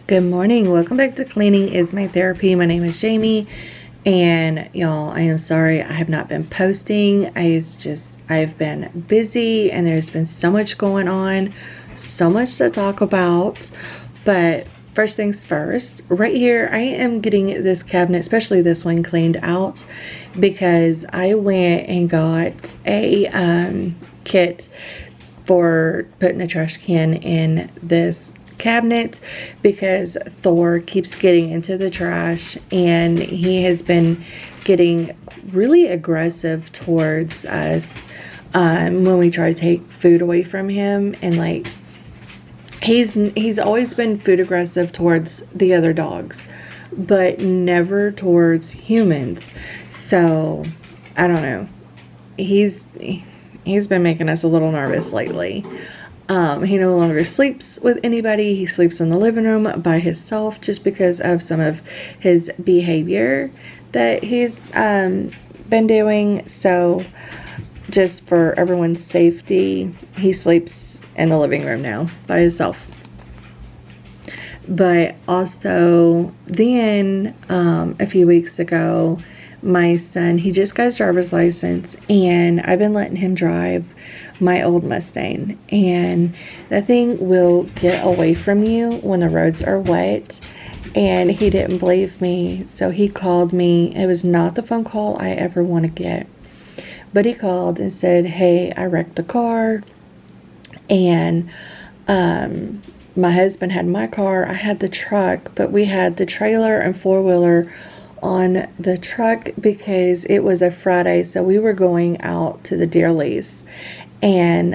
Good morning. Welcome back to Cleaning is My Therapy. My name is Jamie, and y'all, I am sorry I have not been posting. I've been busy and there's been so much going on, so much to talk about. But first things first, right here, I am getting this cabinet, especially this one, cleaned out because I went and got a kit for putting a trash can in this cabinet because Thor keeps getting into the trash and he has been getting really aggressive towards us when we try to take food away from him, and like he's always been food aggressive towards the other dogs but never towards humans. So I don't know, he's been making us a little nervous lately. He no longer sleeps with anybody. He sleeps in the living room by himself just because of some of his behavior that he's been doing. So just for everyone's safety, he sleeps in the living room now by himself. But also then a few weeks ago, my son, he just got his driver's license, and I've been letting him drive my old Mustang, and that thing will get away from you when the roads are wet. And he didn't believe me, so he called me. It was not the phone call I ever want to get, but he called and said, hey, I wrecked the car, and my husband had my car, I had the truck, but we had the trailer and four-wheeler on the truck because it was a Friday, so we were going out to the deer lease and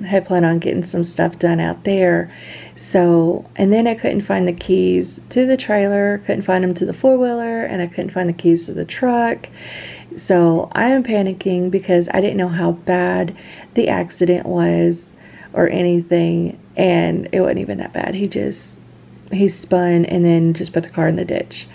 had planned on getting some stuff done out there. So, and then I couldn't find the keys to the trailer, couldn't find them to the four-wheeler, and I couldn't find the keys to the truck. So I am panicking because I didn't know how bad the accident was or anything, and it wasn't even that bad. He spun and then just put the car in the ditch.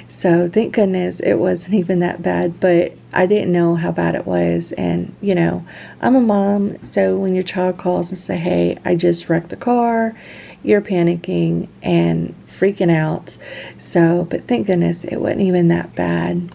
So thank goodness it wasn't even that bad, but I didn't know how bad it was. And you know, I'm a mom, so when your child calls and say, hey, I just wrecked the car, you're panicking and freaking out. So, but thank goodness it wasn't even that bad.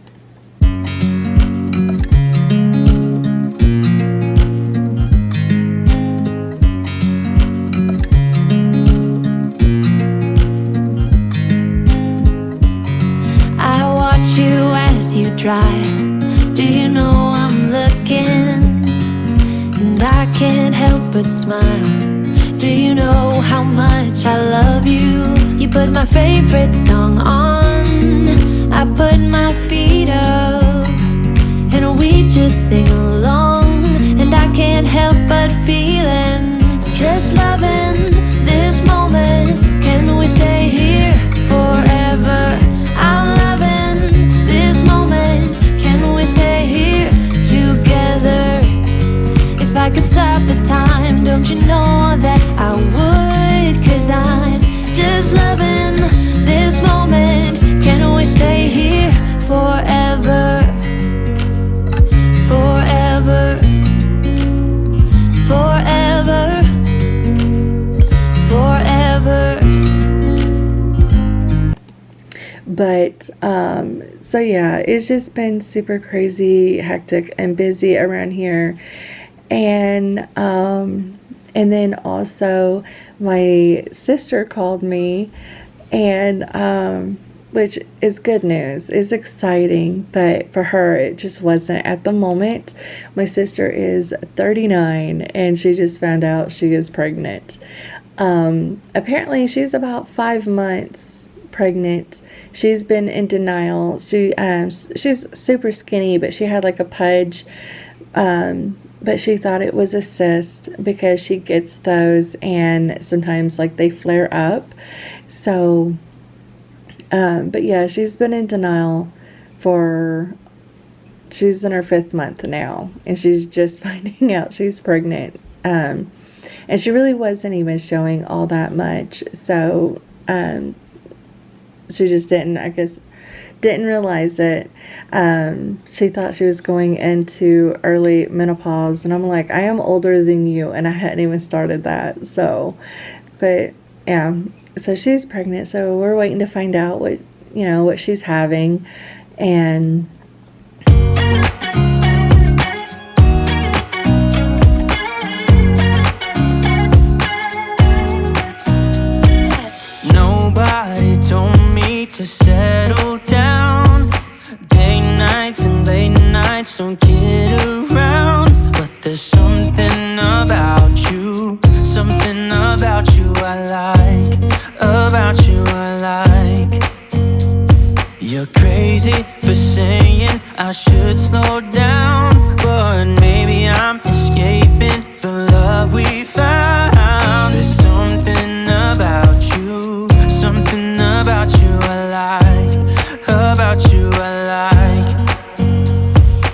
Drive. Do you know I'm looking? And I can't help but smile. Do you know how much I love you? You put my favorite song on, I put my feet up, and we just sing along. And I can't help but feeling, just loving this moment. Can we stay here forever? I'm loving this moment. Can we stay here together? If I could stop the time, don't you know that I would? 'Cause I'm just loving this moment. Can we stay here forever? Forever. Forever. Forever. But so yeah, it's just been super crazy, hectic, and busy around here. And then also my sister called me, and which is good news, is exciting, but for her it just wasn't at the moment. My sister is 39 and she just found out she is pregnant. Apparently she's about 5 months pregnant. She's been in denial. She's super skinny, but she had like a pudge, but she thought it was a cyst because she gets those and sometimes like they flare up. So but yeah, she's been in denial she's in her 5th month now, and she's just finding out she's pregnant, and she really wasn't even showing all that much. So she just didn't realize it. She thought she was going into early menopause, and I'm like, I am older than you, and I hadn't even started that. So, but yeah, So she's pregnant, so we're waiting to find out what she's having. And nobody told me to settle down. Day nights and late nights don't kid around. But there's something about you I like, about you I like. You're crazy for saying I should slow down, but maybe I'm escaping the love we found. There's something about you I like, about you I like.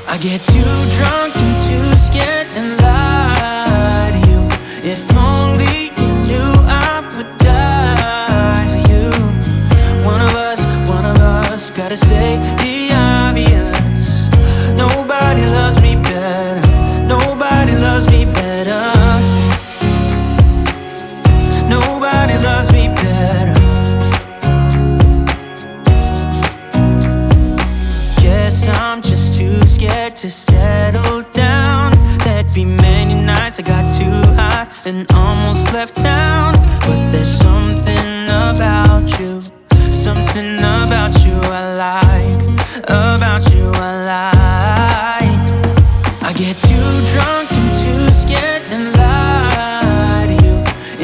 I get too drunk and too scared and lie to you. If only you knew I would die for you. One of us gotta say the obvious. Nobody loves me better. Nobody loves me better. Nobody loves me better. Guess I'm just too scared to settle down. There'd be many nights I got too high and almost left town. But there's something about you I like, about you I like. I get too drunk and too scared and lie to you.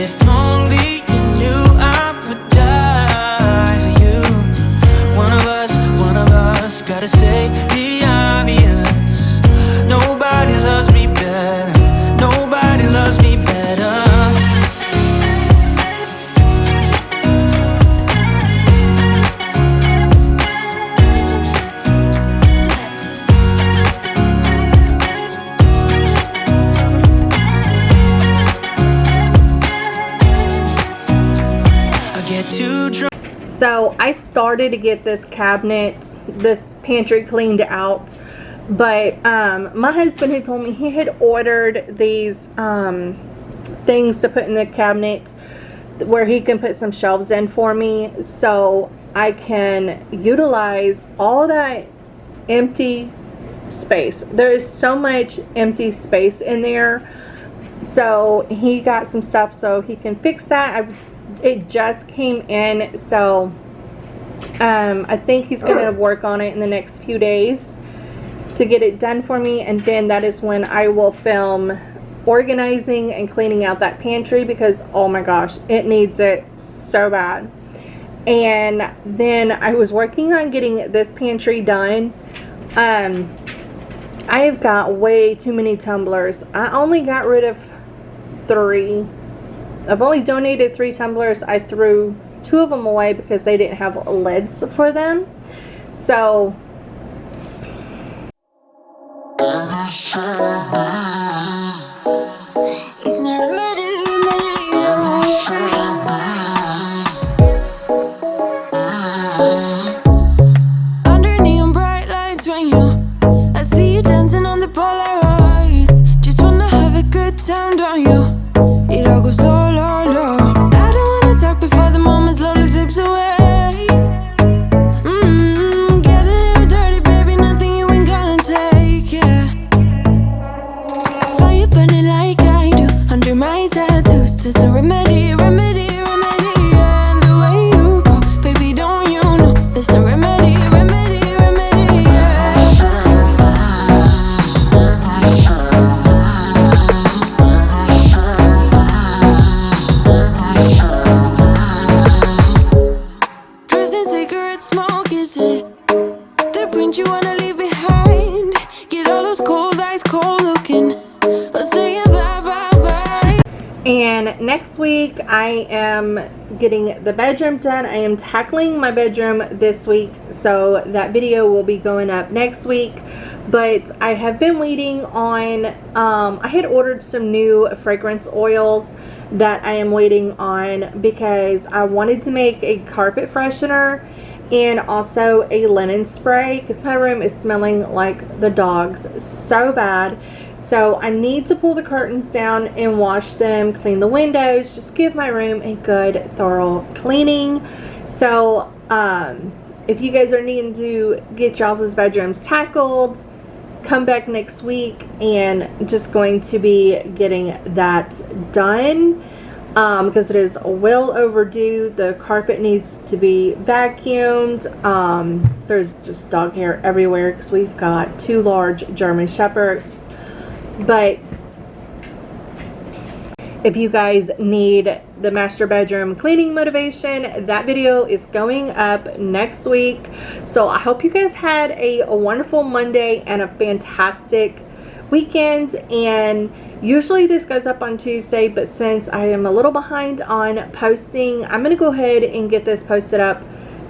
If only you knew I would die for you. One of us gotta say the obvious. Nobody loves me better. Nobody loves me better. so I started to get this pantry cleaned out, but my husband had told me he had ordered these things to put in the cabinet where he can put some shelves in for me, so I can utilize all that empty space. There is so much empty space in there, so he got some stuff so he can fix that. It just came in, so I think he's gonna work on it in the next few days to get it done for me, and then that is when I will film organizing and cleaning out that pantry, because oh my gosh, it needs it so bad. And then I was working on getting this pantry done. I have got way too many tumblers. I only got rid of 3. I've only donated 3 tumblers. I threw 2 of them away because they didn't have lids for them. So under neon bright lights when I see you dancing on the Polaroids. Just wanna have a good time, don't you? It all goes low, low, low. I don't wanna talk before the moment slowly slips away. Get a little dirty, baby, nothing you ain't gonna take, yeah. Fire burning like I do under my tattoos. Just a remedy, remedy, remedy, yeah. And the way you go, baby, don't you know there's a remedy, remedy, remedy, yeah. Dressed in cigarette smoke, is it the print you wanna leave behind? Get all those cold eyes cold looking, but saying bye, bye, bye. and next week I am getting the bedroom done. I am tackling my bedroom this week, so that video will be going up next week. But I have been waiting on I had ordered some new fragrance oils that I am waiting on because I wanted to make a carpet freshener and also a linen spray, because my room is smelling like the dogs so bad. So I need to pull the curtains down and wash them, clean the windows, just give my room a good thorough cleaning. So if you guys are needing to get y'all's bedrooms tackled, come back next week, and just going to be getting that done because it is well overdue. The carpet needs to be vacuumed. There's just dog hair everywhere because we've got 2 large German Shepherds. But if you guys need the master bedroom cleaning motivation, that video is going up next week. So I hope you guys had a wonderful Monday and a fantastic weekend. And usually this goes up on Tuesday, but since I am a little behind on posting, I'm going to go ahead and get this posted up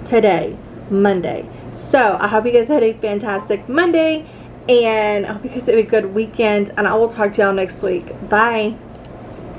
today, Monday. So I hope you guys had a fantastic Monday, and I hope you guys have a good weekend, and I will talk to y'all next week. Bye.